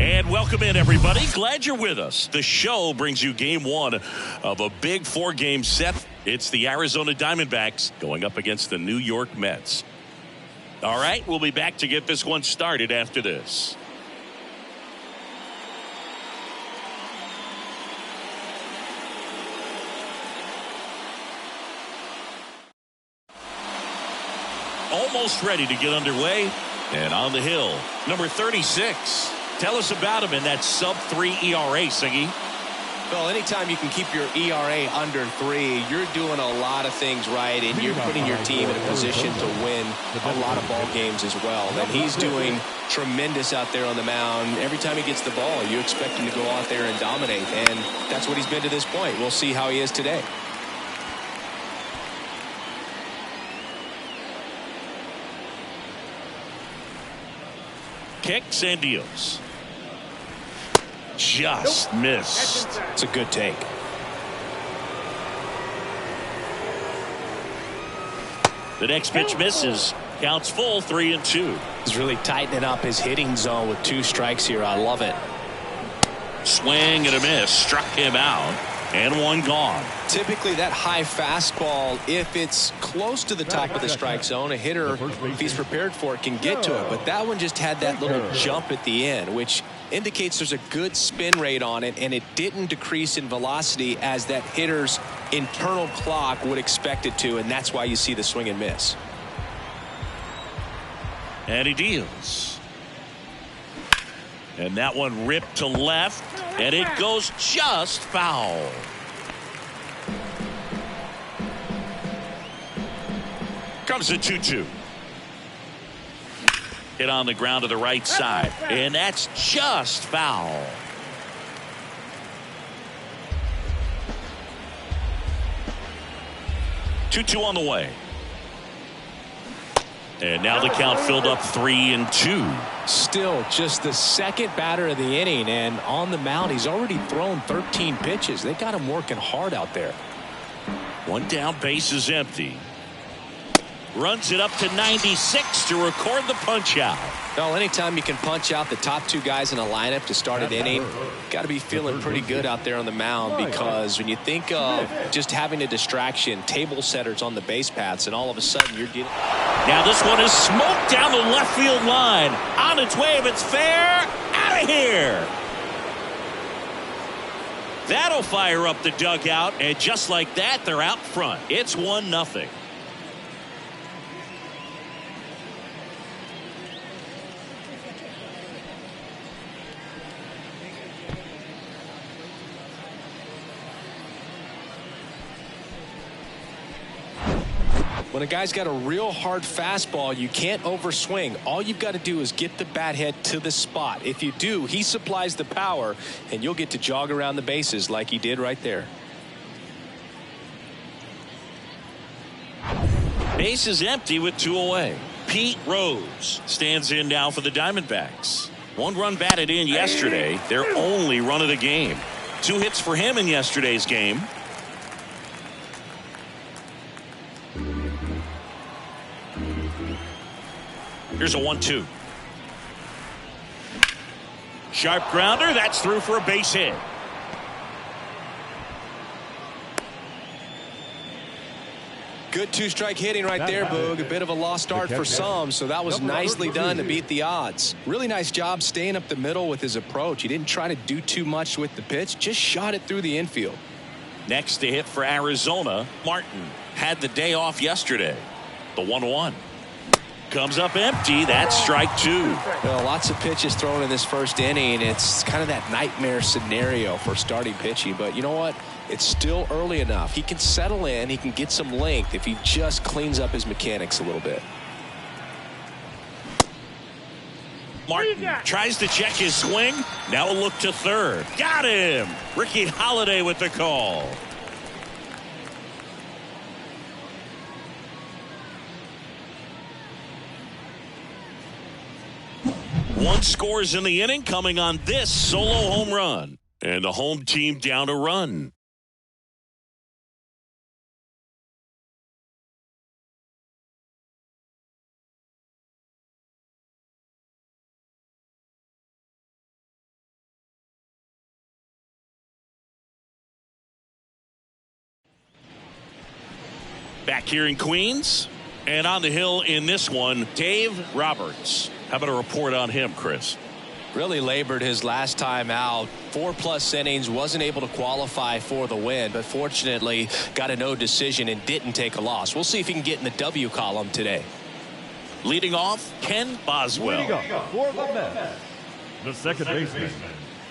And welcome in, everybody. Glad you're with us. The show brings you game one of a big four-game set. It's the Arizona Diamondbacks going up against the New York Mets. All right, we'll be back to get this one started after this. Almost ready to get underway. And on the hill, number 36. Tell us about him in that sub-3 ERA, Siggy. Well, anytime you can keep your ERA under 3, you're doing a lot of things right, and you're putting your team in a position to win a lot of ball games as well. And he's doing tremendous out there on the mound. Every time he gets the ball, you expect him to go out there and dominate, and that's what he's been to this point. We'll see how he is today. Kicks and deals. Just missed. It's a good take. The next pitch misses. Counts full, 3-2. He's really tightening up his hitting zone with 2 strikes here. I love it. Swing and a miss. Struck him out. And one gone. Typically that high fastball, if it's close to the top of the strike zone, a hitter, if he's prepared for it, can get to it. But that one just had that little jump at the end, which indicates there's a good spin rate on it, and it didn't decrease in velocity as that hitter's internal clock would expect it to, and that's why you see the swing and miss. And he deals. And that one ripped to left, and it goes just foul. Comes a 2-2. Hit on the ground to the right side, and that's just foul. Two on the way. And now the count filled up 3-2. Still just the second batter of the inning, and on the mound he's already thrown 13 pitches. They got him working hard out there. One down, base is empty. Runs it up to 96 to record the punch out. Well, anytime you can punch out the top 2 guys in a lineup to start an inning, got to be feeling pretty good out there on the mound, because when you think of just having a distraction, table setters on the base paths, and all of a sudden you're getting... Now this one is smoked down the left field line. On its way, if it's fair, out of here. That'll fire up the dugout, and just like that, they're out front. It's 1-0. When a guy's got a real hard fastball, you can't overswing. All you've got to do is get the bat head to the spot. If you do, he supplies the power, and you'll get to jog around the bases like he did right there. Base is empty with 2 away. Pete Rose stands in now for the Diamondbacks. 1 run batted in yesterday, their only run of the game. 2 hits for him in yesterday's game. Here's a 1-2. Sharp grounder. That's through for a base hit. Good 2-strike hitting right there, Boog. A bit of a lost start for some, so that was nicely done to beat the odds. Really nice job staying up the middle with his approach. He didn't try to do too much with the pitch, just shot it through the infield. Next to hit for Arizona, Martin had the day off yesterday. The 1-1. Comes up empty. That's strike 2. Well, lots of pitches thrown in this first inning. It's kind of that nightmare scenario for starting pitching. But you know what? It's still early enough. He can settle in. He can get some length if he just cleans up his mechanics a little bit. Martin tries to check his swing. Now a look to third. Got him. Ricky Holiday with the call. One scores in the inning coming on this solo home run. And the home team down a run. Back here in Queens. And on the hill in this one, Dave Roberts. How about a report on him, Chris? Really labored his last time out. 4+ innings, wasn't able to qualify for the win, but fortunately got a no decision and didn't take a loss. We'll see if he can get in the W column today. Leading off, Ken Boswell. Leading off for the Mets, the second baseman,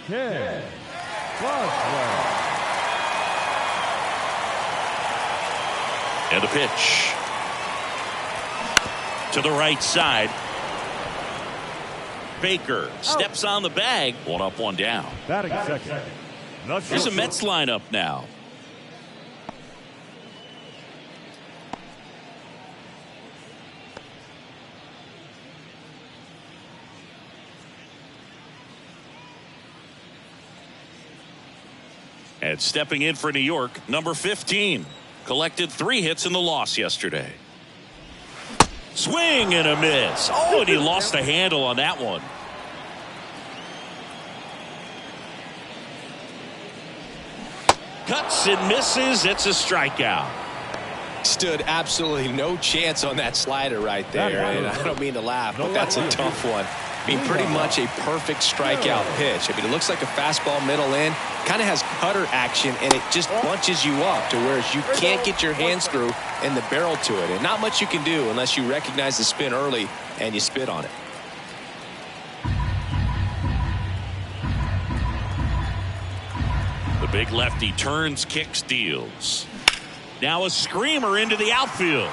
Ken Boswell. And the pitch to the right side. Baker steps on the bag. 1 up, 1 down. Batting second. Here's a Mets lineup now. And stepping in for New York, number 15. Collected 3 hits in the loss yesterday. Swing and a miss. Oh, and he lost the handle on that one. Cuts and misses. It's a strikeout. Stood absolutely no chance on that slider right there. And I don't mean to laugh, but that's a tough one. I mean, pretty much a perfect strikeout pitch. I mean, it looks like a fastball middle in. Kind of has cutter action, and it just bunches you up to where you can't get your hands through and the barrel to it. And not much you can do unless you recognize the spin early and you spit on it. The big lefty turns, kicks, deals. Now a screamer into the outfield.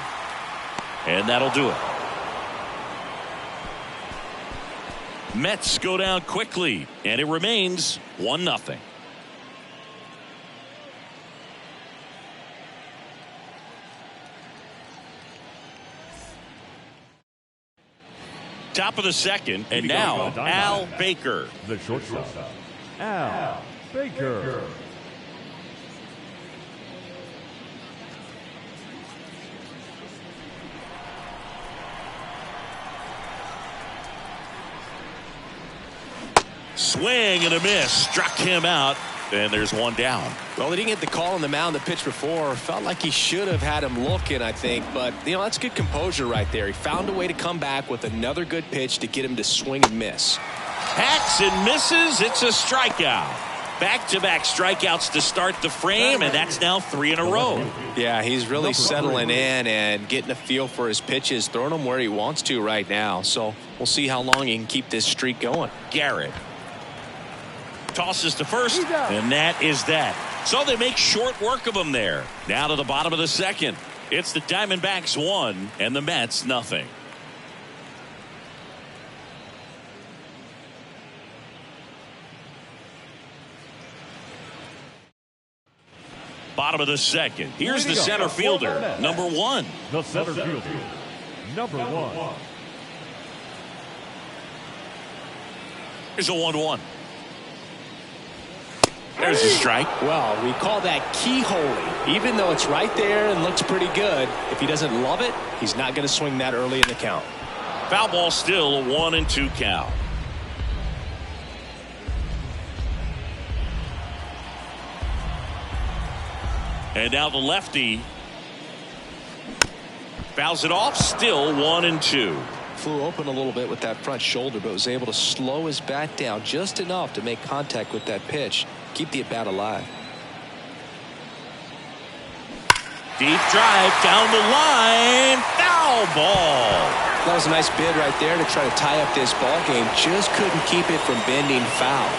And that'll do it. Mets go down quickly, and it remains 1-0. Top of the second, and now Al Baker. The shortstop, Al Baker. Swing and a miss. Struck him out. And there's 1 down. Well, he didn't get the call on the mound the pitch before. Felt like he should have had him looking, I think. But, you know, that's good composure right there. He found a way to come back with another good pitch to get him to swing and miss. Hacks and misses. It's a strikeout. Back-to-back strikeouts to start the frame, and that's now 3 in a row. Yeah, he's really settling in and getting a feel for his pitches, throwing them where he wants to right now. So we'll see how long he can keep this streak going. Garrett tosses to first, and that is that. So they make short work of him there. Now to the bottom of the second. It's the Diamondbacks 1 and the Mets 0. Bottom of the second. Here's the center fielder, number 1. The center fielder, number 1. Here's a 1-1. There's a strike. Well, we call that keyholing. Even though it's right there and looks pretty good, if he doesn't love it, he's not going to swing that early in the count. Foul ball still, a 1-2 count. And now the lefty fouls it off, still 1-2. Flew open a little bit with that front shoulder, but was able to slow his bat down just enough to make contact with that pitch. Keep the at-bat alive. Deep drive down the line. Foul ball. That was a nice bid right there to try to tie up this ball game. Just couldn't keep it from bending foul.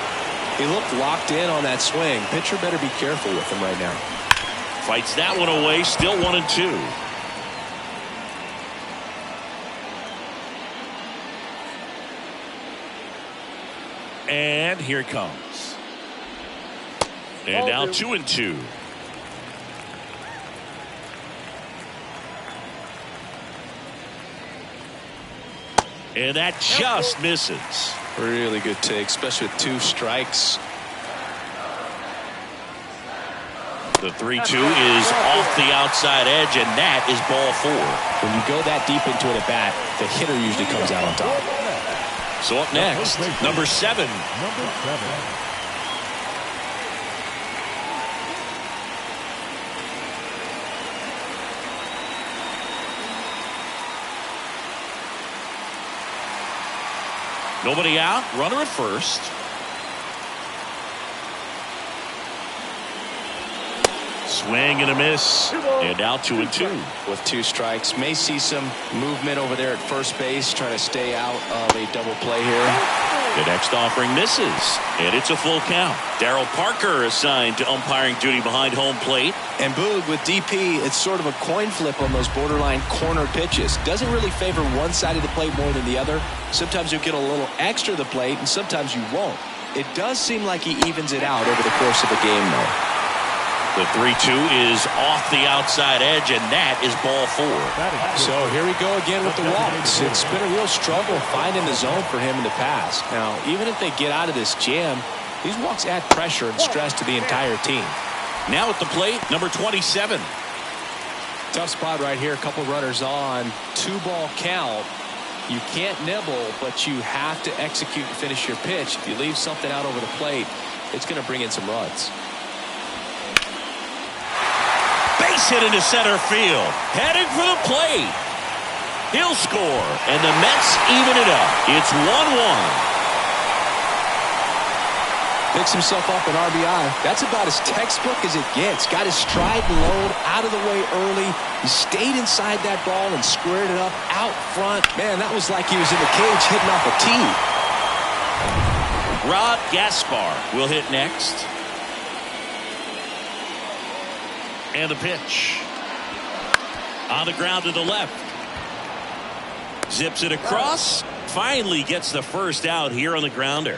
He looked locked in on that swing. Pitcher better be careful with him right now. Fights that one away. Still 1-2. And here it comes. And now 2-2. And that just misses. Really good take, especially with 2 strikes. The 3-2 is off the outside edge, and that is ball 4. When you go that deep into an at-bat, the hitter usually comes out on top. So up next, number 7. Number 7. Nobody out. Runner at first. Swing and a miss. And now 2-2. With 2 strikes. May see some movement over there at first base. Trying to stay out of a double play here. The next offering misses. And it's a full count. Darryl Parker assigned to umpiring duty behind home plate. And Boog, with DP, it's sort of a coin flip on those borderline corner pitches. Doesn't really favor one side of the plate more than the other. Sometimes you'll get a little extra the plate, and sometimes you won't. It does seem like he evens it out over the course of a game, though. The 3-2 is off the outside edge, and that is ball 4. So here we go again with the walks. It's been a real struggle finding the zone for him in the past. Now, even if they get out of this jam, these walks add pressure and stress to the entire team. Now at the plate, number 27. Tough spot right here. A couple runners on. 2-ball count. You can't nibble, but you have to execute and finish your pitch. If you leave something out over the plate, it's going to bring in some runs. Base hit into center field. Heading for the plate. He'll score, and the Mets even it up. It's 1-1. Picks himself up an RBI. That's about as textbook as it gets. Got his stride and load out of the way early. He stayed inside that ball and squared it up out front. Man, that was like he was in the cage hitting off a tee. Rod Gaspar will hit next. And the pitch. On the ground to the left. Zips it across. Finally gets the first out here on the grounder.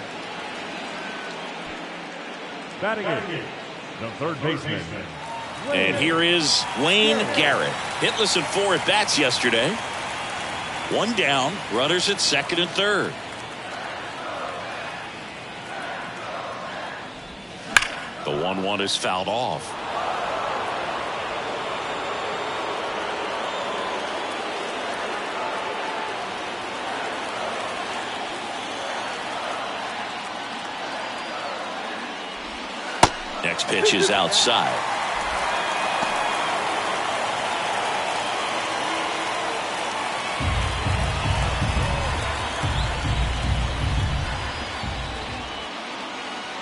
Batting it, the third baseman. And here is Wayne Garrett. Hitless in 4 at-bats yesterday. 1 down. Runners at second and third. The 1-1 is fouled off. Next pitch is outside.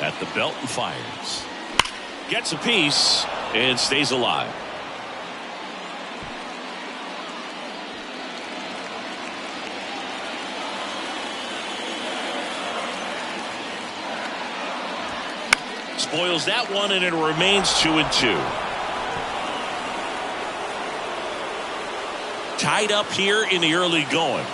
At the belt and fires. Gets a piece and stays alive. Spoils that one, and it remains 2-2. Tied up here in the early going.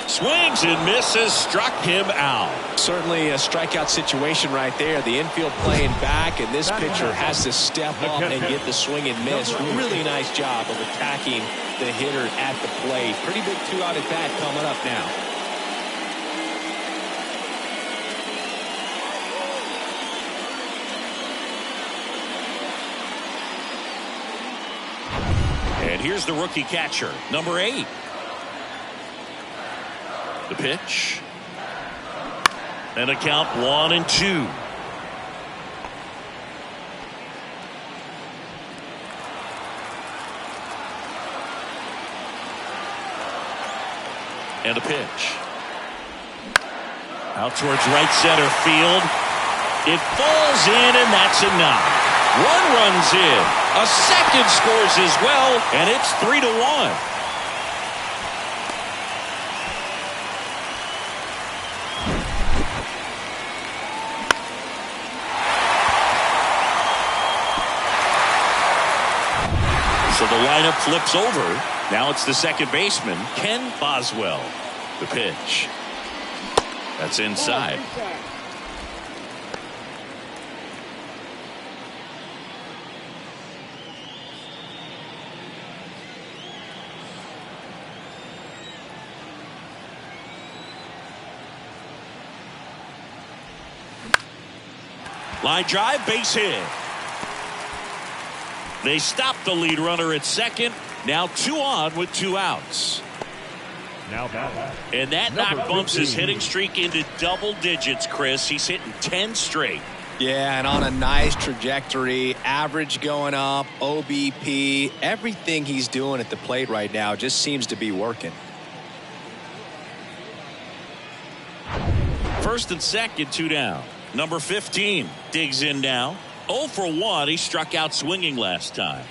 Swings and misses, struck him out. Certainly a strikeout situation right there. The infield playing back, and this pitcher has to step up and get the swing and miss. Really nice job of attacking the hitter at the plate. Pretty big 2-out at bat coming up now. And here's the rookie catcher, number 8. The pitch. And a count 1-2. And a pitch. Out towards right center field. It falls in, and that's a knock. 1 runs in. A second scores as well, and it's 3-1. So the lineup flips over. Now it's the second baseman, Ken Boswell. The pitch. That's inside. Line drive, base hit. They stop the lead runner at second. Now 2 on with 2 outs. Now batting. And that knock bumps his hitting streak into double digits, Chris. He's hitting 10 straight. Yeah, and on a nice trajectory, average going up, OBP, everything he's doing at the plate right now just seems to be working. First and second, 2 down. Number 15 digs in now. 0 for 1. He struck out swinging last time.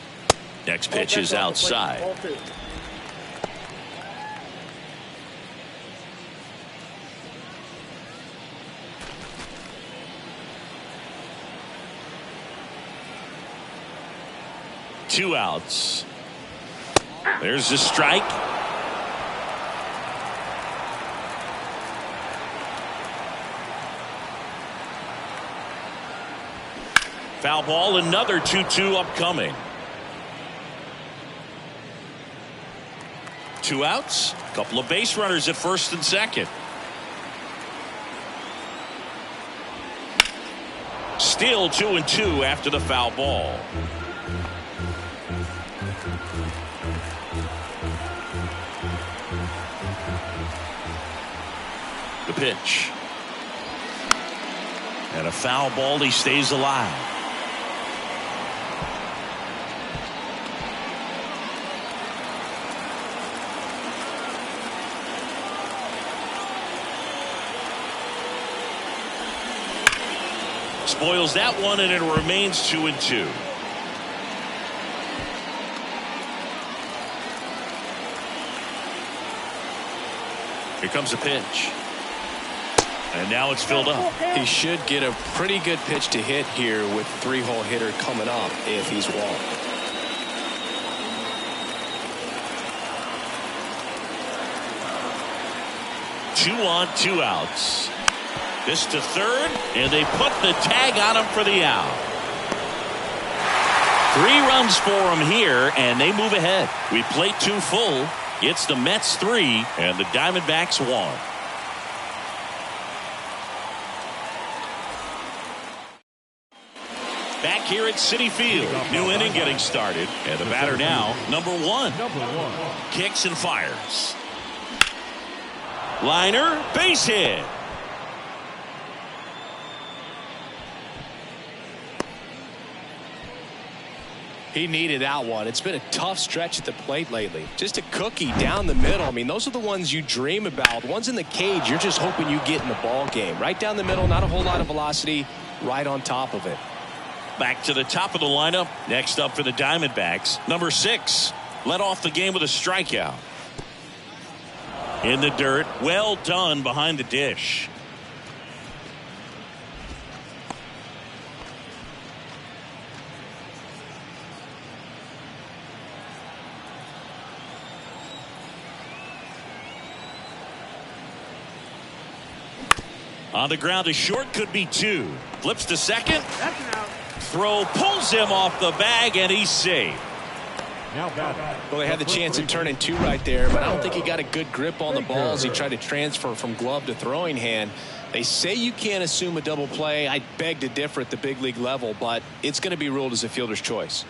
Next pitch is outside. Two outs. There's a strike. Foul ball, another 2-2 upcoming. Two outs, a couple of base runners at first and second. Still 2-2 after the foul ball. The pitch. And a foul ball, he stays alive. Spoils that one, and it remains 2-2. Here comes a pitch. And now it's filled up. He should get a pretty good pitch to hit here with the 3-hole hitter coming up if he's walked. Two on, 2 outs. This to third, and they put the tag on him for the out. 3 runs for him here, and they move ahead. We plate 2 full. It's the Mets 3 and the Diamondbacks 1. Back here at Citi Field, new inning getting started, and the batter now, number 1. Kicks and fires. Liner, base hit. He needed that one. It's been a tough stretch at the plate lately. Just a cookie down the middle. I mean, those are the ones you dream about. Ones in the cage, you're just hoping you get in the ball game. Right down the middle, not a whole lot of velocity, right on top of it. Back to the top of the lineup. Next up for the Diamondbacks, number 6. Led off the game with a strikeout. In the dirt, well done behind the dish. On the ground, a short, could be 2. Flips to second. That's an out. Throw pulls him off the bag, and he's safe. Well, they had the chance of turning 2 right there, but I don't think he got a good grip on the ball as he tried to transfer from glove to throwing hand. They say you can't assume a double play. I beg to differ at the big league level, but it's going to be ruled as a fielder's choice.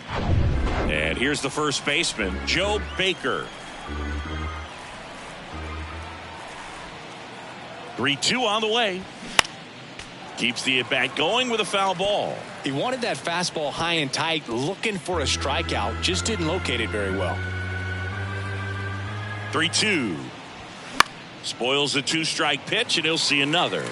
And here's the first baseman, Joe Baker. 3-2 on the way. Keeps the at-bat going with a foul ball. He wanted that fastball high and tight, looking for a strikeout. Just didn't locate it very well. 3-2. Spoils the 2-strike pitch, and he'll see another.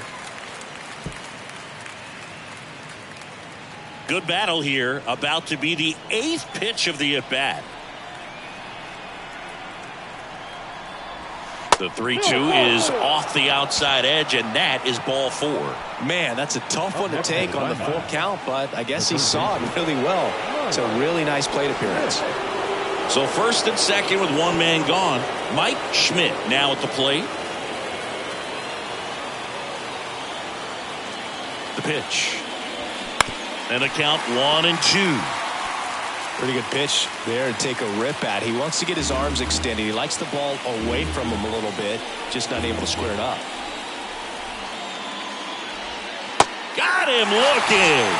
Good battle here. About to be the 8th pitch of the at-bat. The 3-2 is off the outside edge, and that is ball 4. Man, that's a tough one to take on the full count, but I guess he saw it really well. It's a really nice plate appearance. So first and second with one man gone. Mike Schmidt now at the plate. The pitch. And a count 1-2. Pretty good pitch there to take a rip at. He wants to get his arms extended. He likes the ball away from him a little bit, just not able to square it up. Got him looking.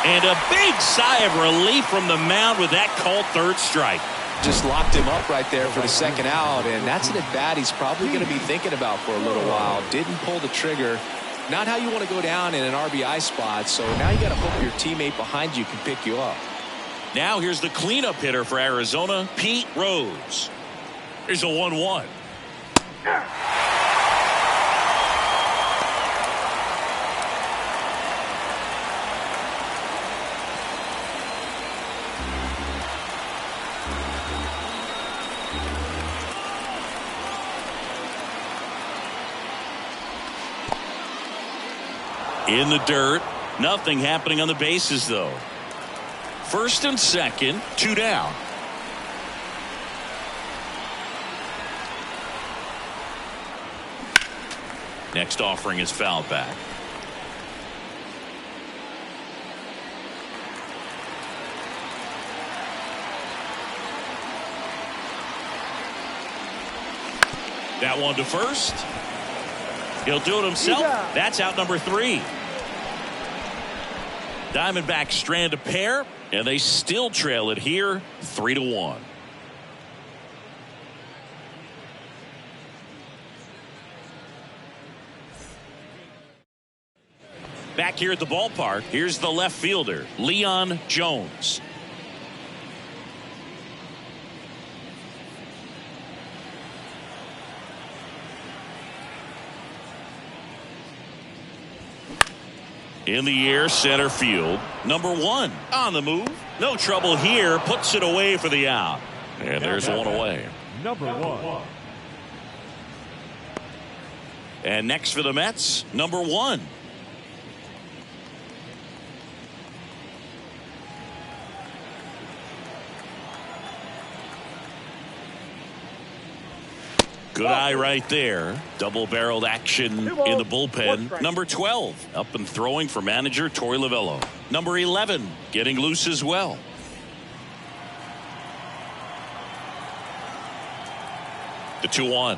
And a big sigh of relief from the mound with that called 3rd strike. Just locked him up right there for the second out, and that's an at-bat he's probably going to be thinking about for a little while. Didn't pull the trigger. Not how you want to go down in an RBI spot, so now you got to hope your teammate behind you can pick you up. Now here's the cleanup hitter for Arizona, Pete Rose. Here's a 1-1. In the dirt. Nothing happening on the bases, though. First and second, 2 down. Next offering is fouled back. That one to first. He'll do it himself. That's out number 3. Diamondbacks strand a pair, and they still trail it here 3-1. Back here at the ballpark, here's the left fielder, Leon Jones. In the air, center field. Number 1 on the move. No trouble here. Puts it away for the out. And there's one away. Number 1. And next for the Mets, number 1. Good eye right there. Double-barreled action in the bullpen. Number 12 up and throwing for manager Torey Lovullo. Number 11 getting loose as well. The 2-1.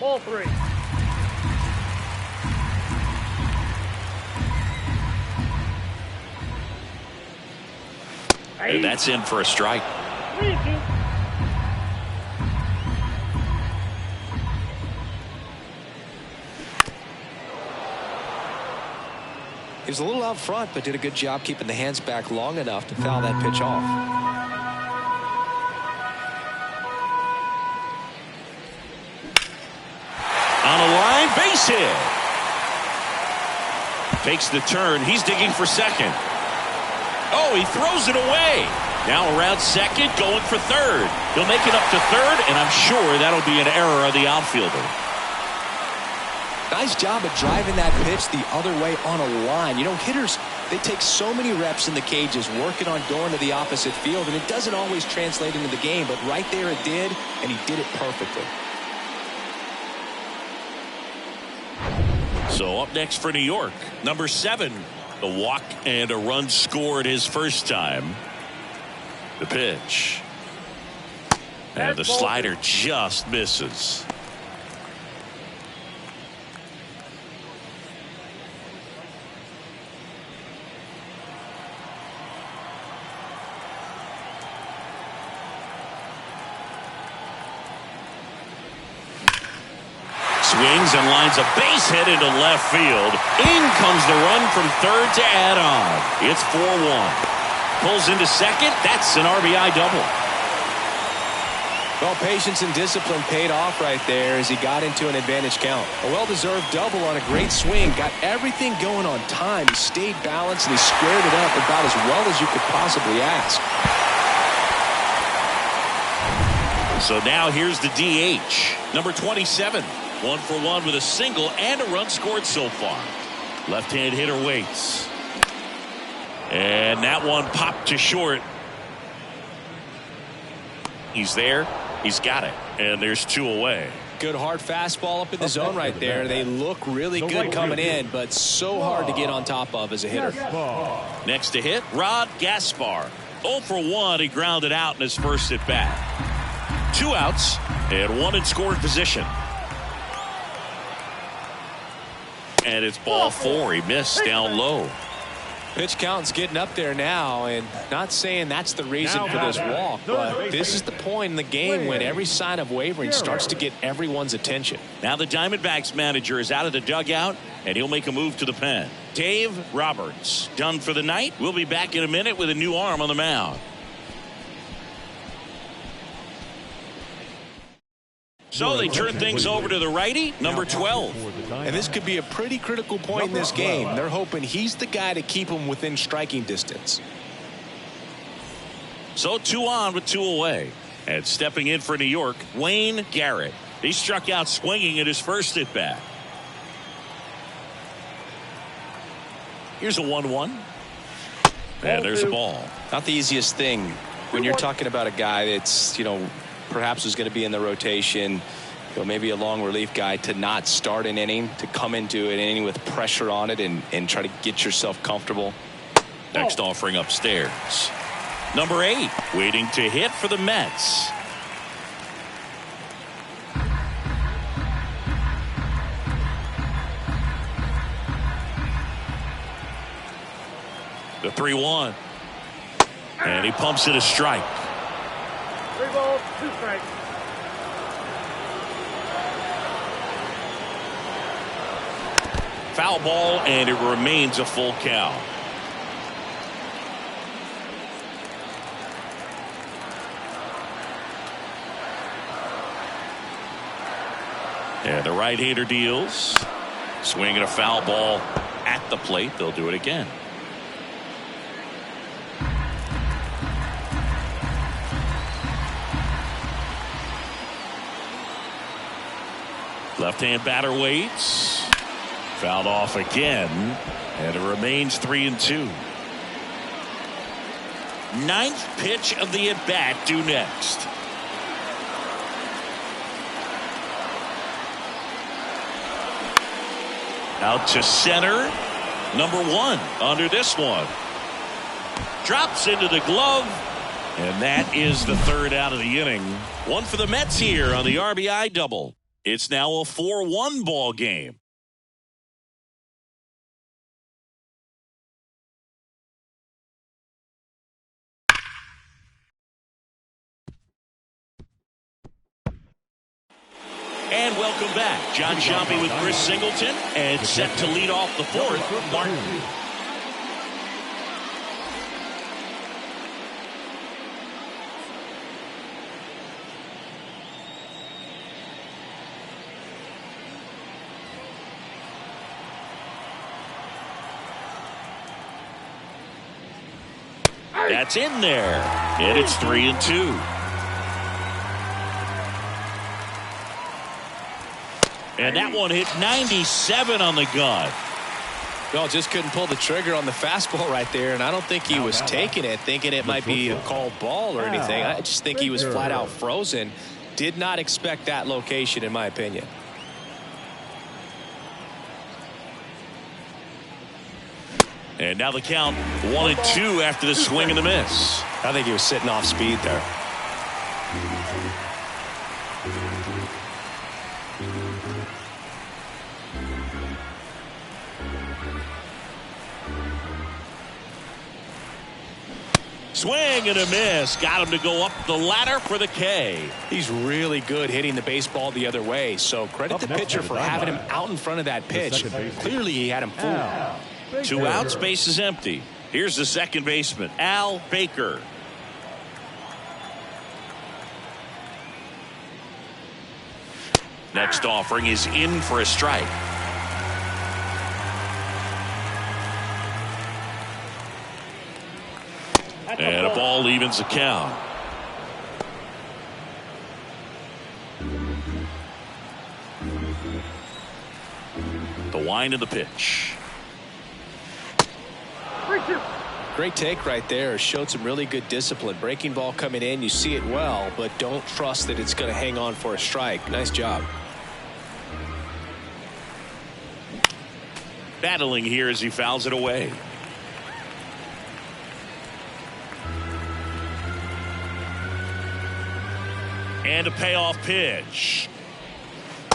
Ball 3. And that's in for a strike. He was a little out front, but did a good job keeping the hands back long enough to foul that pitch off. On a line, base hit. Takes the turn. He's digging for second. Oh, he throws it away. Now around second, going for third. He'll make it up to third, and I'm sure that'll be an error of the outfielder. Nice job of driving that pitch the other way on a line. You know, hitters, they take so many reps in the cages working on going to the opposite field, and it doesn't always translate into the game, but right there it did, and he did it perfectly. So up next for New York, number 7. A walk and a run scored his first time. The pitch. And the slider just misses. Swings and lines a base hit into left field. In comes the run from third to add on. It's 4-1. Pulls into second. That's an RBI double. Well, patience and discipline paid off right there as he got into an advantage count. A well-deserved double on a great swing. Got everything going on time. He stayed balanced and he squared it up about as well as you could possibly ask. So now here's the DH. Number 27. 1 for 1 with a single and a run scored so far. Left-hand hitter waits. And that one popped to short. He's there. He's got it. And there's 2 away. Good hard fastball up in the zone right there. They look really good coming in, but so hard to get on top of as a hitter. Next to hit, Rod Gaspar. 0 for 1. He grounded out in his first at bat. 2 outs and 1 in scoring position. And it's ball 4. He missed down low. Pitch count's getting up there now, and not saying that's the reason for this walk, but this is the point in the game when every sign of wavering starts to get everyone's attention. Now the Diamondbacks manager is out of the dugout, and he'll make a move to the pen. Dave Roberts done for the night. We'll be back in a minute with a new arm on the mound. So they turn things over to the righty, number 12. And this could be a pretty critical point in this game. They're hoping he's the guy to keep them within striking distance. So 2 on with 2 away. And stepping in for New York, Wayne Garrett. He struck out swinging at his first at bat. Here's a 1-1. And there's a ball. Not the easiest thing when you're talking about a guy that's, perhaps is going to be in the rotation, maybe a long relief guy, to not start an inning, to come into an inning with pressure on it and try to get yourself comfortable. Next offering upstairs. Number 8 waiting to hit for the Mets. The 3-1. And he pumps it a strike. 3 balls, 2 strikes. Foul ball, and it remains a full count. And the right-hander deals. Swinging a foul ball at the plate. They'll do it again. Left-hand batter waits. Fouled off again, and it remains 3-2. 9th pitch of the at-bat due next. Out to center. Number 1 under this one. Drops into the glove, and that is the 3rd out of the inning. One for the Mets here on the RBI double. It's now a 4-1 ball game. And welcome back. John Sciambi with Chris Singleton, and set to lead off the 4th, Martin. That's in there, and it's 3-2. And that one hit 97 on the gun. Well, just couldn't pull the trigger on the fastball right there, and I don't think he was taking it, thinking it might be a called ball or anything. I just think he was flat out frozen. Did not expect that location, in my opinion. And now the count 1-2 after the swing and the miss. I think he was sitting off speed there. Swing and a miss. Got him to go up the ladder for the K. He's really good hitting the baseball the other way, so credit the pitcher for having him out in front of that pitch. Clearly he had him fooled. 2 outs, base is empty. Here's the second baseman, Al Baker. Next offering is in for a strike. And a ball evens the count. The wind of the pitch. Great take right there. Showed some really good discipline. Breaking ball coming in, you see it well, but don't trust that it's going to hang on for a strike. Nice job. Battling here as he fouls it away. And a payoff pitch.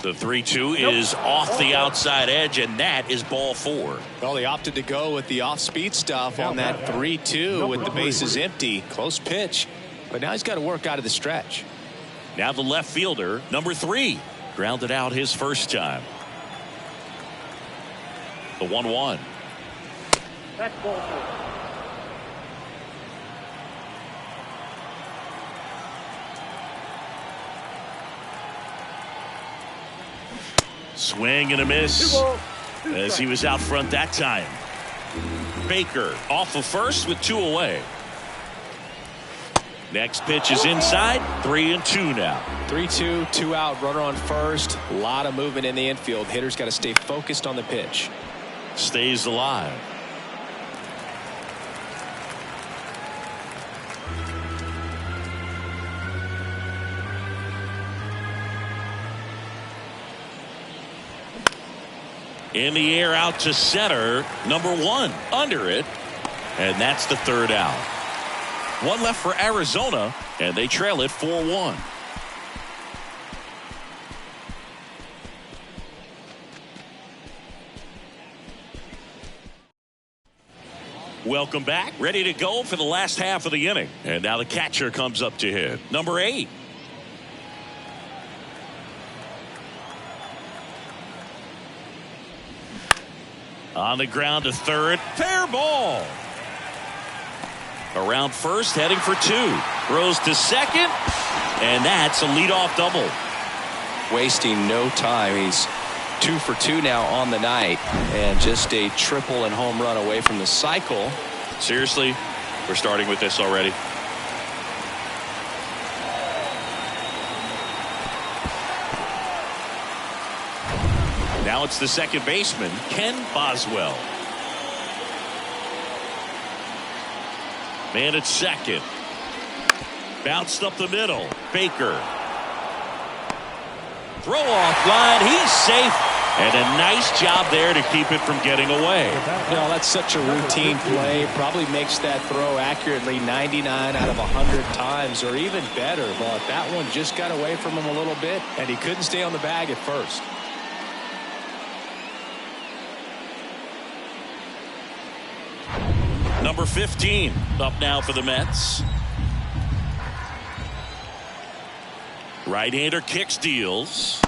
The 3-2 is off the outside edge, and that is ball 4. Well, he opted to go with the off-speed stuff on that 3-2 with the bases empty. Close pitch, but now he's got to work out of the stretch. Now the left fielder, number 3, grounded out his first time. The 1-1. That's ball 4. Swing and a miss as he was out front that time. Baker off of first with 2 away. Next pitch is inside. 3-2 now. 3-2, 2 out, runner on first. A lot of movement in the infield. Hitter's got to stay focused on the pitch. Stays alive. In the air out to center. Number 1 under it. And that's the 3rd out. 1 left for Arizona, and they trail it 4-1. Welcome back. Ready to go for the last half of the inning. And now the catcher comes up to hit. Number 8. On the ground to third. Fair ball. Around first, heading for 2. Throws to second. And that's a leadoff double. Wasting no time. He's 2 for 2 now on the night. And just a triple and home run away from the cycle. Seriously, we're starting with this already. Now it's the second baseman, Ken Boswell. Man at second. Bounced up the middle. Baker. Throw off line. He's safe. And a nice job there to keep it from getting away. No, that's such a routine play. Probably makes that throw accurately 99 out of 100 times or even better. But that one just got away from him a little bit, and he couldn't stay on the bag at first. Number 15 up now for the Mets. Right-hander kicks, deals.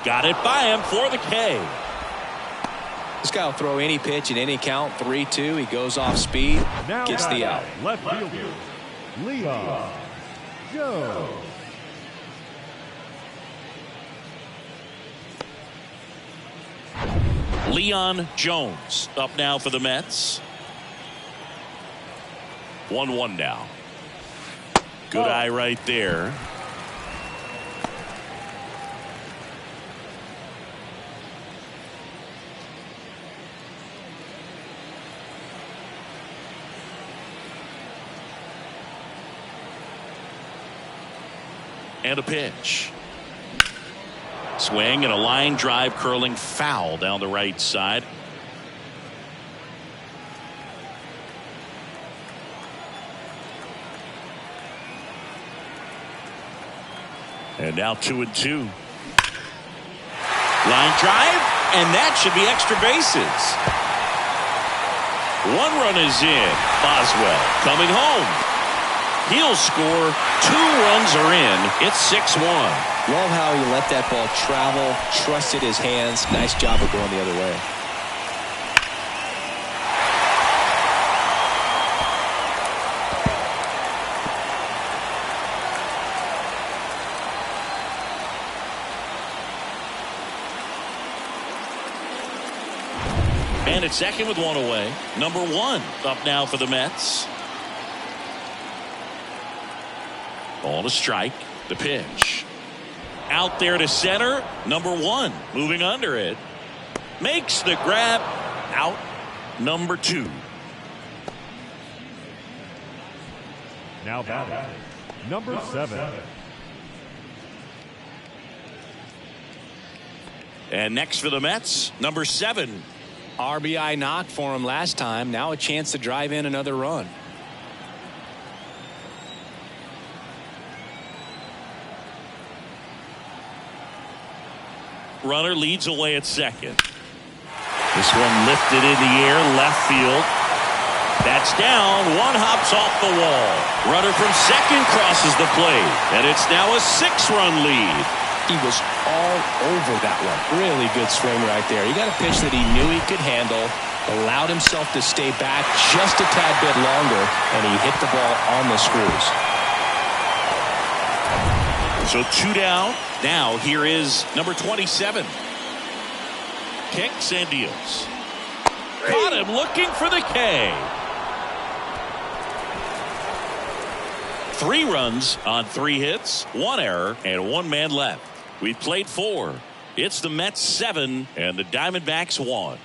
Got it by him for the K. This guy will throw any pitch in any count. 3-2. He goes off speed. Now gets the out. Left fielder, Leon Jones. Leon Jones up now for the Mets. 1-1 now. Good eye right there. And a pitch. Swing and a line drive curling foul down the right side. And now 2-2. Line drive, and that should be extra bases. 1 run is in. Boswell coming home. He'll score. 2 runs are in. It's 6-1. Love how he let that ball travel, trusted his hands. Nice job of going the other way. And at second with 1 away. Number 1 up now for the Mets. Ball to strike. The pitch. Out there to center. Number 1 moving under it. Makes the grab. Out. Number 2. Now batting, number 7. And next for the Mets, number 7. RBI knock for him last time. Now a chance to drive in another run. Runner leads away at second. This one lifted in the air, left field. That's down. One hops off the wall. Runner from second crosses the plate. And it's now a 6-run lead. He was all over that one. Really good swing right there. He got a pitch that he knew he could handle, allowed himself to stay back just a tad bit longer, and he hit the ball on the screws. So 2 down. Now here is number 27. Kicks and deals. Caught him looking for the K. 3 runs on 3 hits, 1 error, and 1 man left. We've played 4. It's the Mets 7 and the Diamondbacks 1.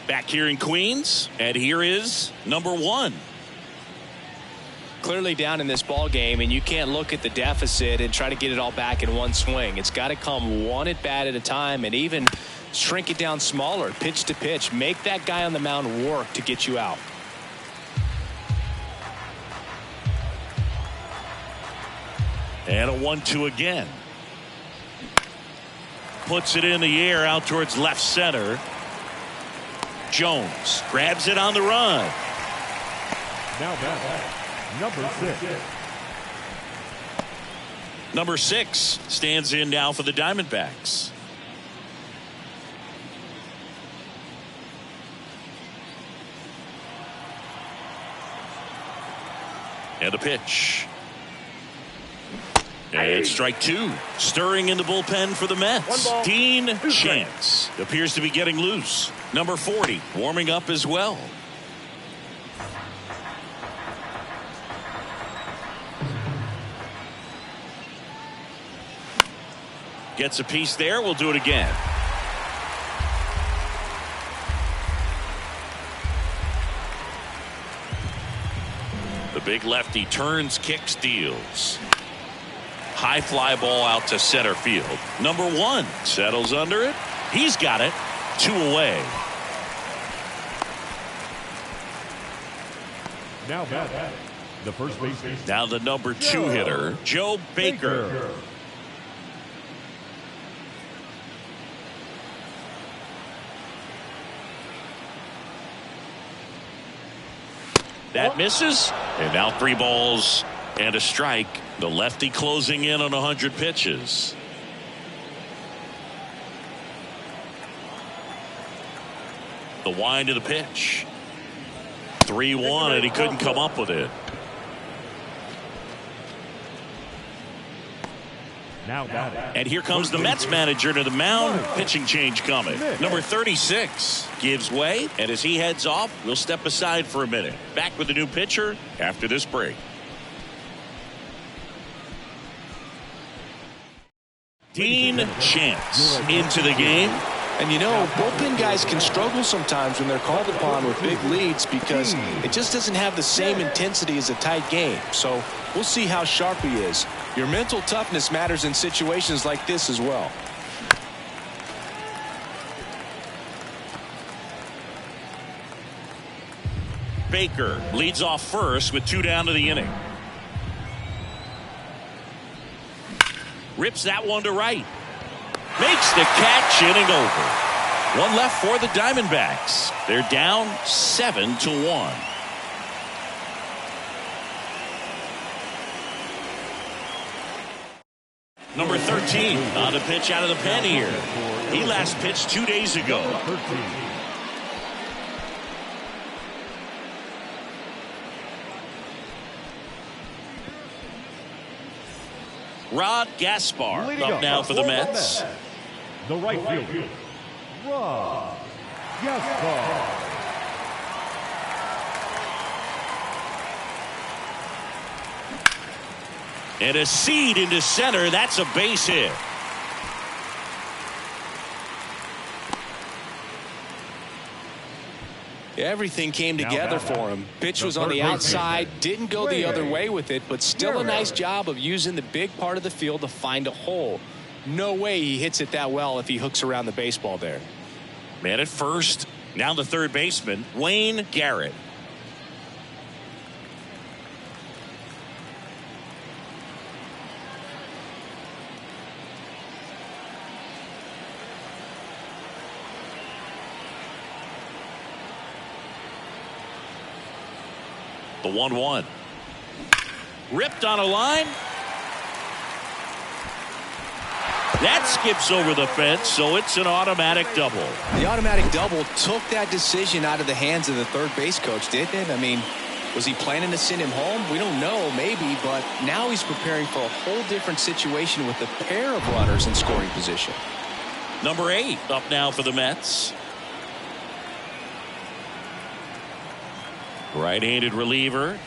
Back here in Queens, and here is number 1. Clearly down in this ball game, and you can't look at the deficit and try to get it all back in one swing. It's got to come one at bat at a time, and even shrink it down smaller, pitch to pitch. Make that guy on the mound work to get you out. And a 1-2 again. Puts it in the air out towards left center. Jones grabs it on the run. Now back. Number 6. Number 6 stands in now for the Diamondbacks. And a pitch. And strike 2. Stirring in the bullpen for the Mets. Dean Chance appears to be getting loose. Number 40 warming up as well. Gets a piece there. We'll do it again. The big lefty turns, kicks, deals. High fly ball out to center field. Number 1 settles under it. He's got it. 2 away. Now back. The first baseman. Now the number 2 hitter, Joe Baker. That misses. And now 3 balls and a strike. The lefty closing in on 100 pitches. The wind of the pitch. 3-1, and he couldn't come up with it. Now got it. And here comes the Mets manager to the mound. Pitching change coming. Number 36 gives way, and as he heads off, we'll step aside for a minute. Back with the new pitcher after this break. Dean Chance into the game. And you know, bullpen guys can struggle sometimes when they're called upon with big leads because it just doesn't have the same intensity as a tight game. So we'll see how sharp he is. Your mental toughness matters in situations like this as well. Baker leads off first with 2 down to the inning. Rips that one to right. Makes the catch, inning over. 1 left for the Diamondbacks. They're down 7-1. Number 13 on the pitch out of the pen here. He last pitched 2 days ago. Rod Gaspar up now for the Mets. The right fielder, Rod Gaspar. And a seed into center. That's a base hit. Everything came together for him. Pitch was on the outside, didn't go the other way with it, but still a nice job of using the big part of the field to find a hole. No way he hits it that well if he hooks around the baseball there. Man at first. Now the third baseman, Wayne Garrett. The 1-1. Ripped on a line. That skips over the fence, so it's an automatic double. The automatic double took that decision out of the hands of the third base coach, didn't it? I mean, was he planning to send him home? We don't know, maybe, but now he's preparing for a whole different situation with a pair of runners in scoring position. Number 8 up now for the Mets. Right-handed reliever.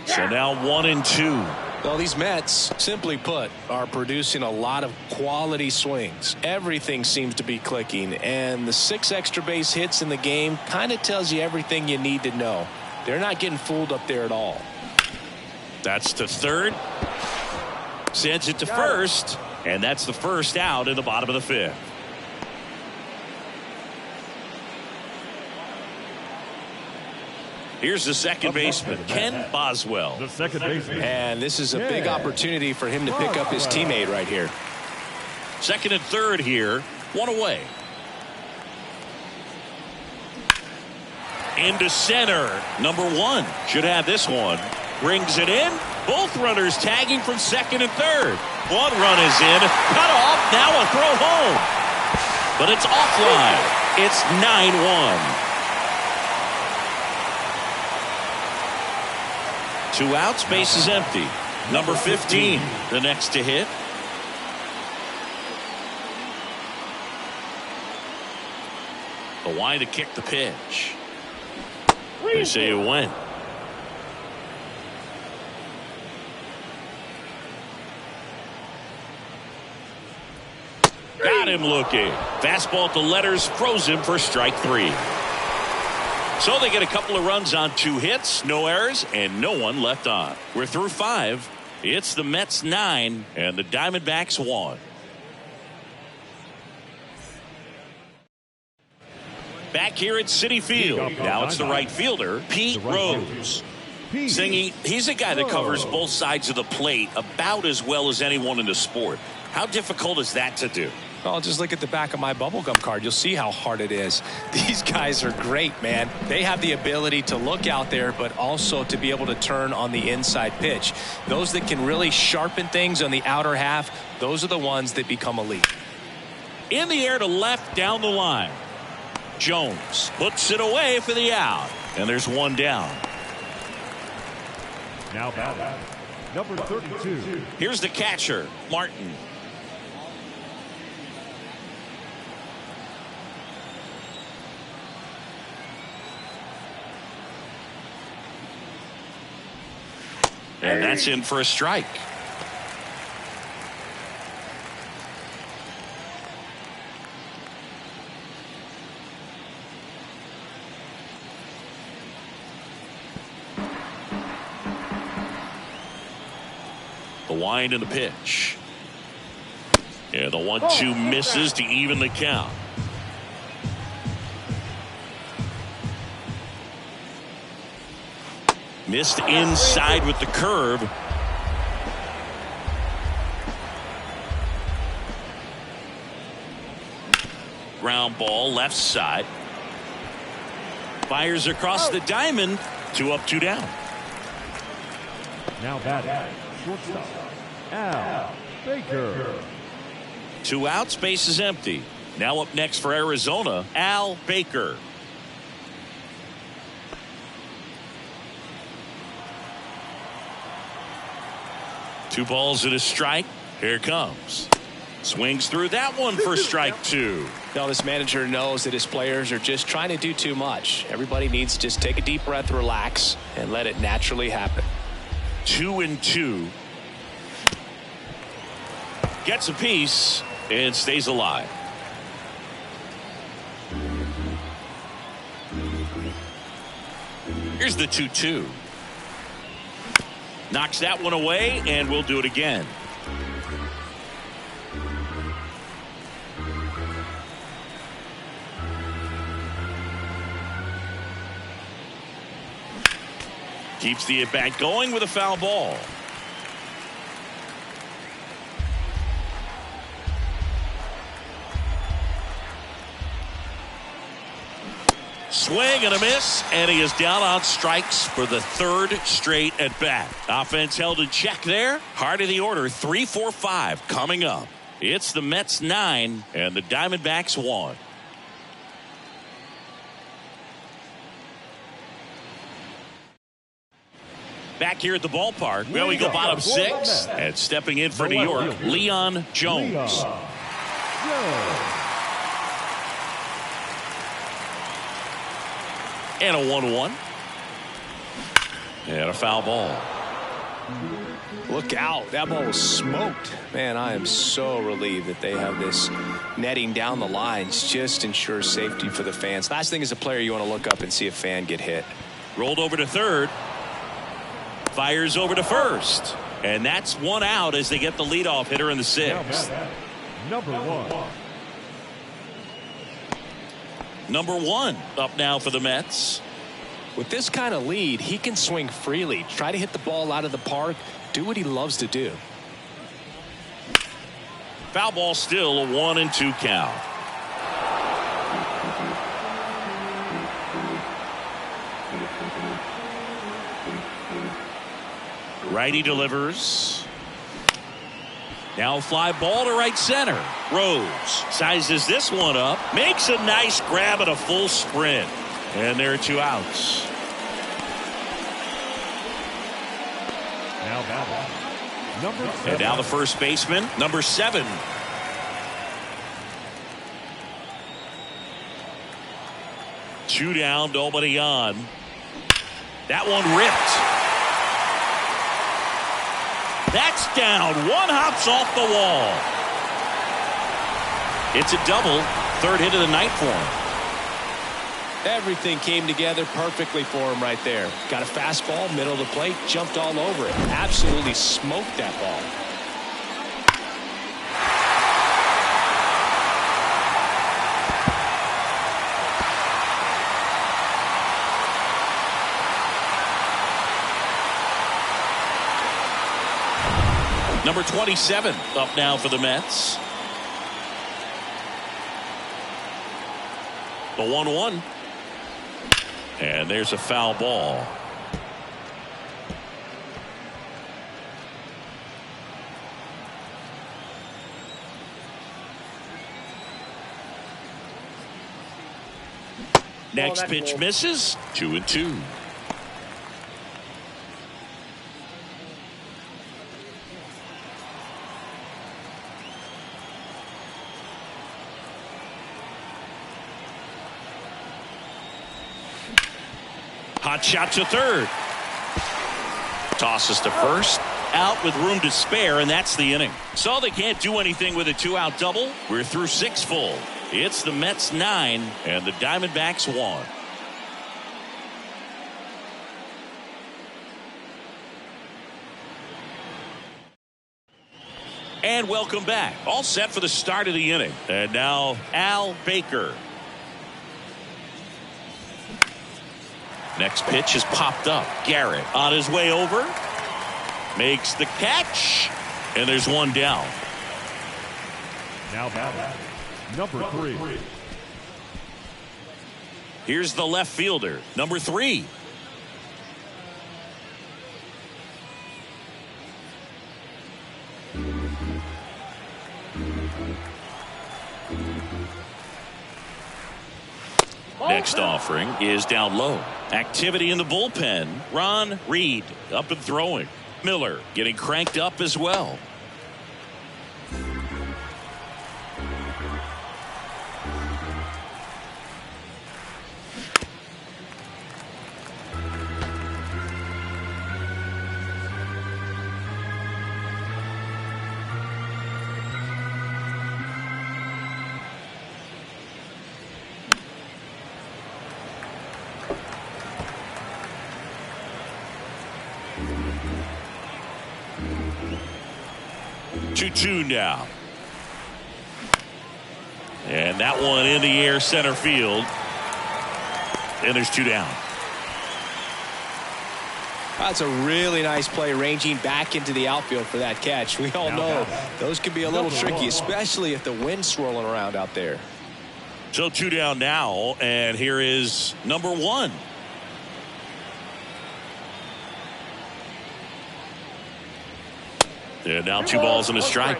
So now 1-2. Well, these Mets, simply put, are producing a lot of quality swings. Everything seems to be clicking, and the 6 extra base hits in the game kind of tells you everything you need to know. They're not getting fooled up there at all. That's to third. Sends it to first, and that's the first out in the bottom of the 5th. Here's the second baseman, Ken Boswell. The second baseman. And this is a big opportunity for him to pick up his teammate right here. Second and third here. 1 away. Into center. Number 1 should have this one. Brings it in. Both runners tagging from second and third. One run is in. Cut off. Now a throw home. But it's offline. It's 9-1. 2 outs, base is empty. Number 15, the next to hit. The wide to kick the pitch. They say it went. Got him looking. Fastball at the letters, froze him for strike 3. So they get a couple of runs on 2 hits, no errors, and no one left on. We're through 5. It's the Mets 9 and the Diamondbacks 1. Back here at Citi Field. Now it's the right fielder, Pete Rose. Singy, he's a guy that covers both sides of the plate about as well as anyone in the sport. How difficult is that to do? Well, just look at the back of my bubblegum card. You'll see how hard it is. These guys are great, man. They have the ability to look out there, but also to be able to turn on the inside pitch. Those that can really sharpen things on the outer half, those are the ones that become elite. In the air to left down the line. Jones puts it away for the out. And there's 1 down. Now batting, number 32. Here's the catcher, Martin. And that's in for a strike. The wind and the pitch. Yeah, the 1-2 misses to even the count. Missed inside with the curve. Ground ball left side. Fires across the diamond. 2 up, 2 down. Now batting, shortstop, Al Baker. 2 outs, base is empty. Now up next for Arizona, Al Baker. Two balls and a strike. Here it comes. Swings through that one for strike 2. Now this manager knows that his players are just trying to do too much. Everybody needs to just take a deep breath, relax, and let it naturally happen. 2-2. Gets a piece and stays alive. Here's the 2-2. Knocks that one away, and we'll do it again. Keeps the at-bat going with a foul ball. Swing and a miss, and he is down on strikes for the third straight at bat. Offense held in check there. Heart of the order, 3-4-5 coming up. It's the Mets 9 and the Diamondbacks 1. Back here at the ballpark, well, we go bottom 6, and stepping in for New York, Leon Jones. And a 1-1. And a foul ball. Look out. That ball was smoked. Man, I am so relieved that they have this netting down the lines. Just ensures safety for the fans. Last thing as a player, you want to look up and see a fan get hit. Rolled over to third. Fires over to first. And that's one out as they get the leadoff hitter in the 6th. Number 1. Number 1 up now for the Mets. With this kind of lead, he can swing freely, try to hit the ball out of the park, do what he loves to do. Foul ball, still a 1-2 count. Righty delivers. Now fly ball to right center. Rose sizes this one up, makes a nice grab at a full sprint, and there are 2 outs. Now batting. Number 7. And now the first baseman, number 7. Two down, nobody on. That one ripped. That's down. One hops off the wall. It's a double. Third hit of the night for him. Everything came together perfectly for him right there. Got a fastball, middle of the plate, jumped all over it. Absolutely smoked that ball. Number 27 up now for the Mets. The 1-1. And there's a foul ball. Next pitch misses. 2-2. Hot shot to third. Tosses to first. Out with room to spare, and that's the inning. So they can't do anything with a 2-out double. We're through 6 full. It's the Mets 9 and the Diamondbacks 1. And welcome back. All set for the start of the inning. And now Al Baker. Next pitch is popped up. Garrett on his way over. Makes the catch. And there's one down. Now batting. Number 3. Here's the left fielder. Number 3. Next offering is down low. Activity in the bullpen. Ron Reed up and throwing. Miller getting cranked up as well. Two now. And that one in the air center field. And there's 2 down. That's a really nice play, ranging back into the outfield for that catch. We all know those can be a little tricky, especially if the wind's swirling around out there. So 2 down now, and here is number 1. And now 2 balls and a strike.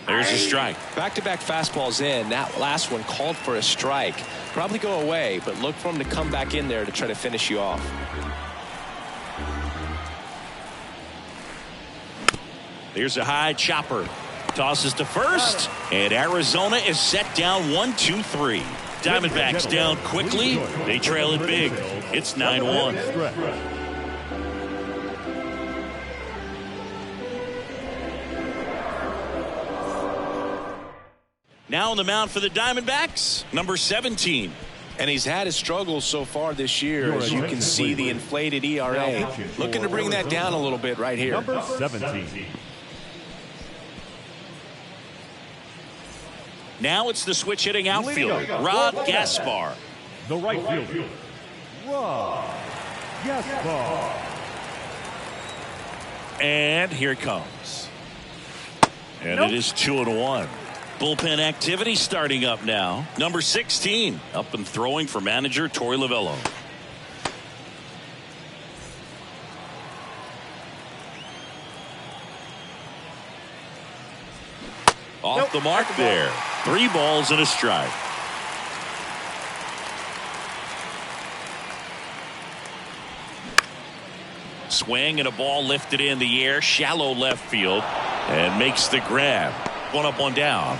There's a strike. Back-to-back fastballs in. That last one called for a strike. Probably go away, but look for him to come back in there to try to finish you off. Here's a high chopper. Tosses to first, and Arizona is set down 1-2-3. Diamondbacks down quickly. They trail it big. It's 9-1. Now on the mound for the Diamondbacks, number 17. And he's had his struggles so far this year. As you can see, the inflated ERA. Looking to bring that down a little bit right here. Number 17. Now it's the switch hitting outfield, Rod Gaspar. The right fielder, Rod Gaspar. And here it comes. And it is 2-1. Bullpen activity starting up now. Number 16 up and throwing for manager Torey Lovullo. Off the mark there. 3 balls and a strike. Swing and a ball lifted in the air, shallow left field, and makes the grab. 1 up, 1 down.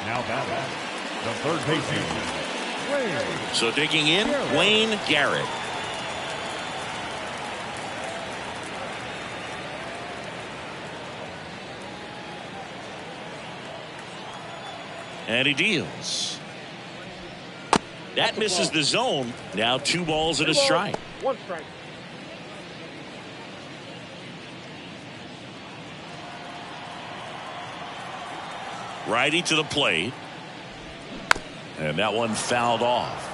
Now batting, the third baseman, Wayne. So digging in, Wayne Garrett. And he deals. That misses the zone. Now 2 balls and a strike. 1 strike. Righty to the plate. And that one fouled off.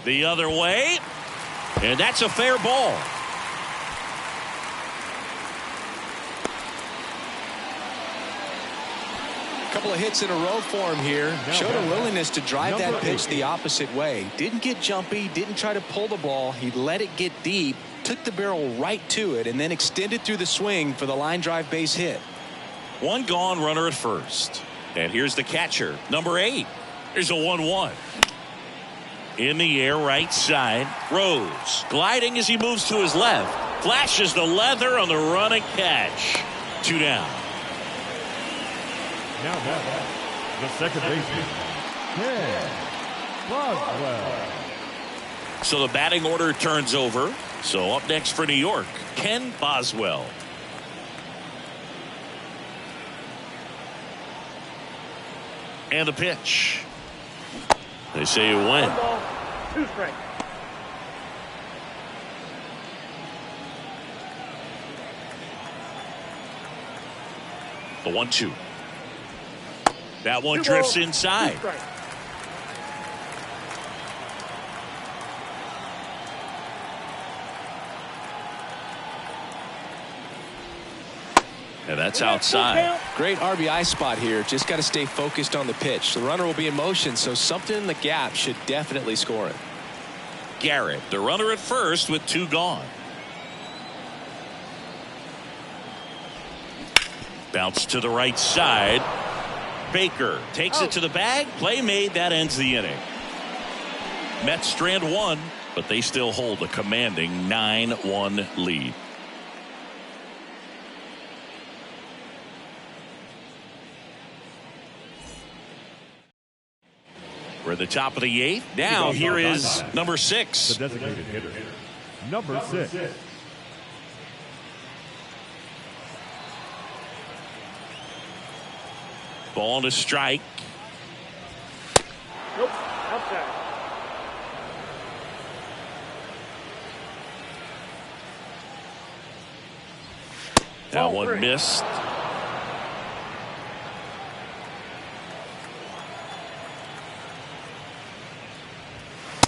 The other way. And that's a fair ball. Couple of hits in a row for him here. Showed a willingness to drive that pitch the opposite way. Didn't get jumpy, didn't try to pull the ball. He let it get deep, took the barrel right to it, and then extended through the swing for the line drive base hit. 1 gone, runner at first. And here's the catcher, number 8. Here's a 1-1. In the air, right side. Rose gliding as he moves to his left. Flashes the leather on the running catch. 2 down. Now batting, the second baseman, Ken Boswell. So the batting order turns over. So up next for New York, Ken Boswell. And the pitch. They say you win. 1 ball, 2 strikes. The 1-2. That one drifts inside. And that's outside. Great RBI spot here. Just got to stay focused on the pitch. The runner will be in motion, so something in the gap should definitely score it. Garrett, the runner at first with 2 gone. Bounce to the right side. Baker takes it to the bag. Play made. That ends the inning. Mets strand 1, but they still hold a commanding 9-1 lead. We're at the top of the 8th. Now here is number 6. The designated hitter, number 6. Ball to strike. Nope. Outside. That one missed.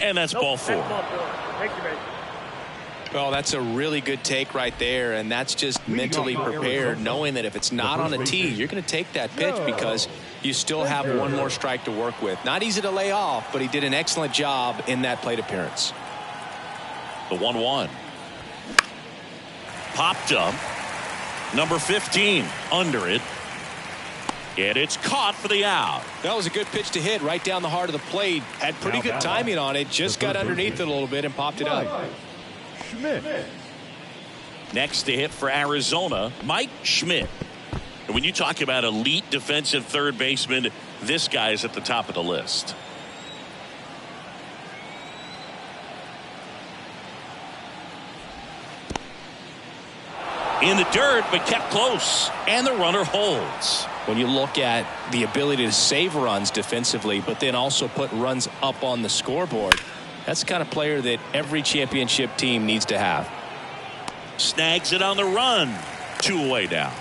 And that's ball four. Take your base. Well, that's a really good take right there, and that's just mentally prepared, knowing that if it's not on a tee, you're going to take that pitch because you still have one more strike to work with. Not easy to lay off, but he did an excellent job in that plate appearance. The 1-1. Popped up. Number 15 under it. And it's caught for the out. That was a good pitch to hit right down the heart of the plate. Had pretty good timing on it. Just got underneath it a little bit and popped it up. Schmidt. Next to hit for Arizona, Mike Schmidt. And when you talk about elite defensive third baseman, this guy is at the top of the list. In the dirt, but kept close. And the runner holds. When you look at the ability to save runs defensively, but then also put runs up on the scoreboard, that's the kind of player that every championship team needs to have. Snags it on the run. 2 away now.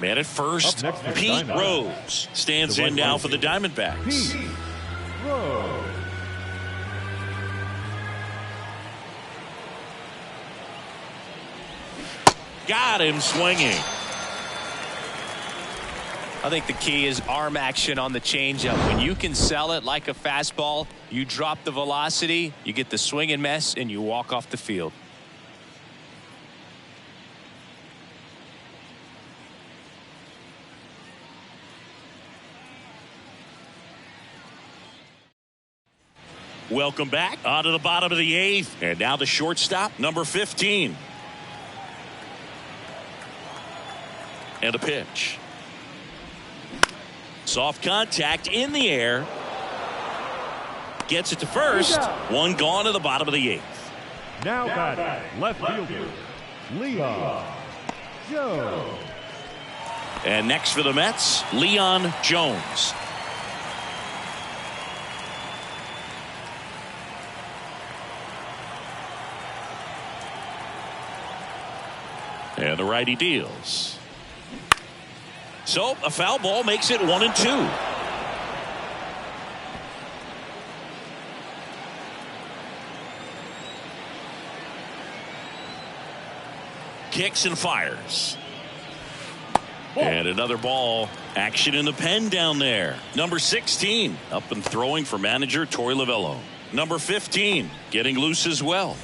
Man at first, Pete Rose stands in now for the Diamondbacks. Pete Rose. Got him swinging. I think the key is arm action on the changeup. When you can sell it like a fastball, you drop the velocity, you get the swing and miss, and you walk off the field. Welcome back onto the bottom of the 8th. And now the shortstop, number 15. And a pitch. Soft contact in the air. Gets it to first. One gone to the bottom of the 8th. Now batting, left fielder, Leon Jones. And next for the Mets, Leon Jones. And the righty deals. So a foul ball makes it 1-2. Kicks and fires. And another ball. Action in the pen down there. Number 16 up and throwing for manager Torey Lovullo. Number 15 getting loose as well.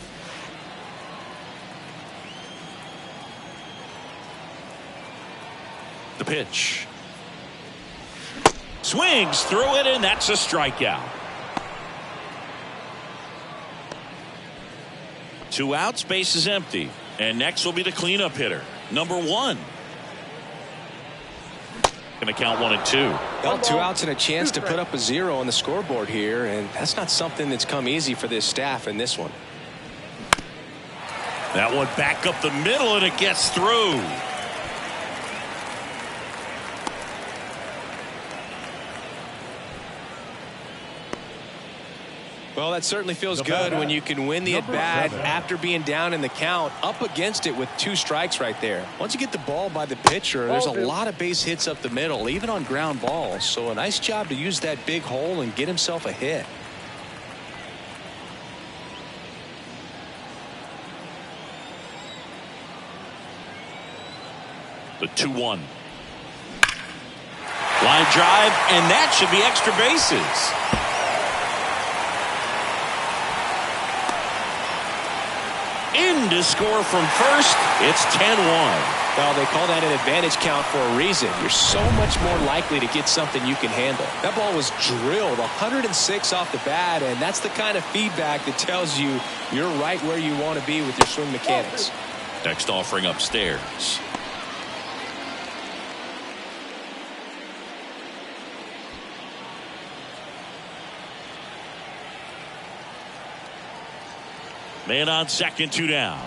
The pitch. Swings through it, and that's a strikeout. 2 outs, base is empty. And next will be the cleanup hitter, number 1. Going to count 1-2. Well, 2 outs and a chance to put up a 0 on the scoreboard here, and that's not something that's come easy for this staff in this one. That one back up the middle, and it gets through. Well, that certainly feels good when you can win the at-bat after being down in the count, up against it with 2 strikes right there. Once you get the ball by the pitcher, there's a lot of base hits up the middle, even on ground balls. So a nice job to use that big hole and get himself a hit. The 2-1. Line drive, and that should be extra bases. In to score from first. It's 10-1. Well, they call that an advantage count for a reason. You're so much more likely to get something you can handle. That ball was drilled 106 off the bat, and that's the kind of feedback that tells you you're right where you want to be with your swing mechanics. Next offering upstairs. Man on second, 2 down.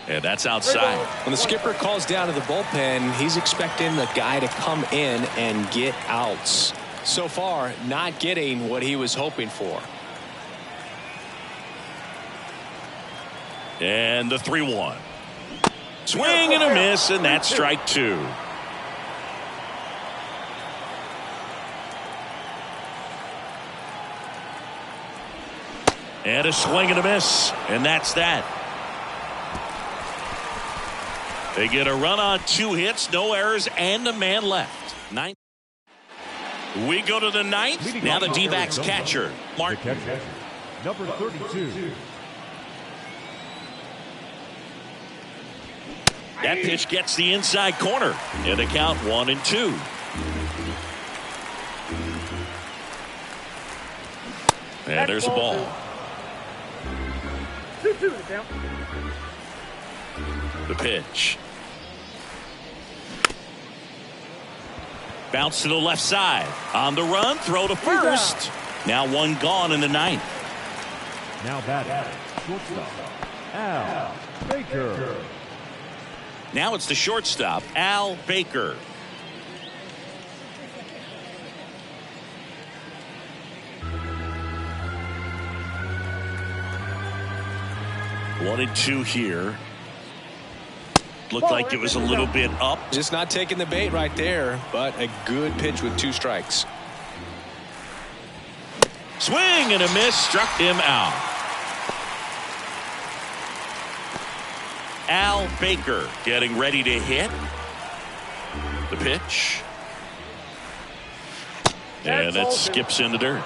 And that's outside. When the skipper calls down to the bullpen, he's expecting the guy to come in and get outs. So far, not getting what he was hoping for. And the 3-1. Swing and a miss, and that's strike two. And a swing and a miss, and that's that. They get a run on 2 hits, no errors, and a man left. Ninth. We go to the ninth. Now the D-backs catcher, Martin. Number 32. That pitch gets the inside corner. And the count 1-2. And there's a ball. 2-2 to count. The pitch. Bounce to the left side. On the run, throw to first. Now one gone in the ninth. Now batting, shortstop, Al Baker. Now it's the shortstop, Al Baker. One and two here. Looked like it was a little bit up. Just not taking the bait right there, but a good pitch with 2 strikes. Swing and a miss, struck him out. Al Baker getting ready to hit. The pitch. And that skips in the dirt.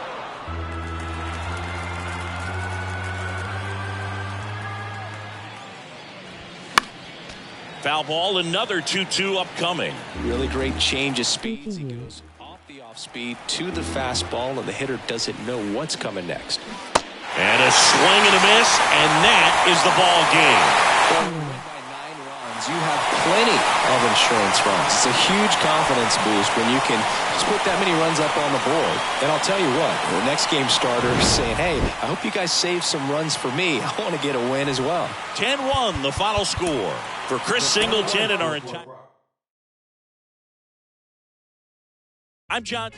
Foul ball, another 2-2 upcoming. Really great change of speeds. He goes off the off speed to the fastball, and the hitter doesn't know what's coming next. And a swing and a miss, and that is the ball game. By 9 runs, you have plenty of insurance runs. It's a huge confidence boost when you can just put that many runs up on the board. And I'll tell you what, the next game starter is saying, hey, I hope you guys save some runs for me. I want to get a win as well. 10-1 the final score for Chris Singleton and our entire. I'm John.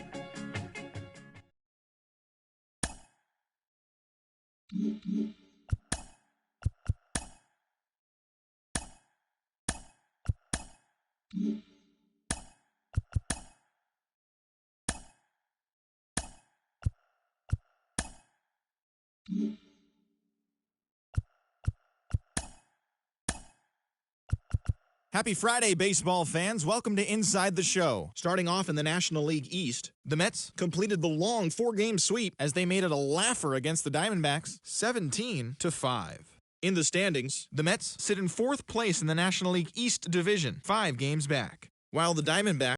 Happy Friday, baseball fans. Welcome to Inside the Show. Starting off in the National League East, the Mets completed the long 4-game sweep as they made it a laugher against the Diamondbacks, 17-5. In the standings, the Mets sit in 4th place in the National League East Division, 5 games back, while the Diamondbacks